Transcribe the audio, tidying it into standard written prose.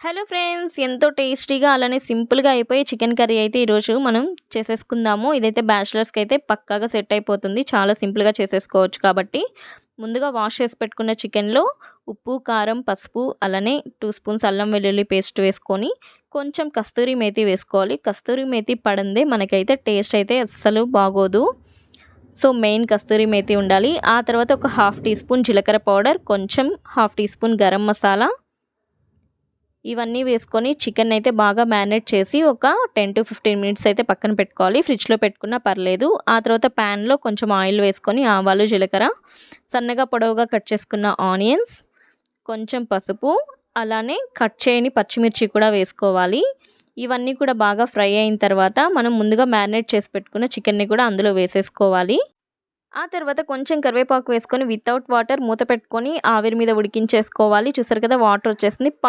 Hello friends! ఎంతో టేస్టీగా అలానే సింపుల్‌గా అయిపోయే చికెన్ కర్రీ అయితే ఈరోజు మనం చేసేసుకుందాము. ఇదైతే బ్యాచిలర్స్‌కైతే పక్కాగా సెట్ అయిపోతుంది. చాలా సింపుల్‌గా చేసేసుకోవచ్చు కాబట్టి. ముందుగా వాష్ చేసి పెట్టుకున్న చికెన్‌లో ఉప్పు, కారం, పసుపు అలానే 2 స్పూన్స్ అల్లం వెల్లుల్లి పేస్ట్ వేసుకొని, కొంచెం కస్తూరి మేతి వేసుకోవాలి. కస్తూరి మేతి పడందే మనకైతే టేస్ట్ అయితే అస్సలు బాగోదు. సో, మెయిన్ కస్తూరి మేతి ఉండాలి. ఆ తర్వాత ఒక హాఫ్ టీ స్పూన్ జీలకర్ర పౌడర్, కొంచెం half teaspoon garam masala ఇవన్నీ వేసుకొని చికెన్ అయితే బాగా మ్యారినేట్ చేసి ఒక 10-15 మినిట్స్ అయితే పక్కన పెట్టుకోవాలి. ఫ్రిడ్జ్‌లో పెట్టుకున్నా పర్లేదు. ఆ తర్వాత ప్యాన్‌లో కొంచెం ఆయిల్ వేసుకొని ఆవాలు, జీలకర్ర, సన్నగా పొడవుగా కట్ చేసుకున్న ఆనియన్స్, కొంచెం పసుపు, అలానే కట్ చేయని పచ్చిమిర్చి కూడా వేసుకోవాలి. ఇవన్నీ కూడా బాగా ఫ్రై అయిన తర్వాత మనం ముందుగా మ్యారినేట్ చేసి పెట్టుకున్న చికెన్‌ని కూడా అందులో వేసేసుకోవాలి. ఆ తర్వాత కొంచెం కరివేపాకు వేసుకొని వితౌట్ వాటర్ మూత పెట్టుకొని ఆవిరి మీద ఉడికించేసుకోవాలి. చూసారు కదా వాటర్ వచ్చేసింది.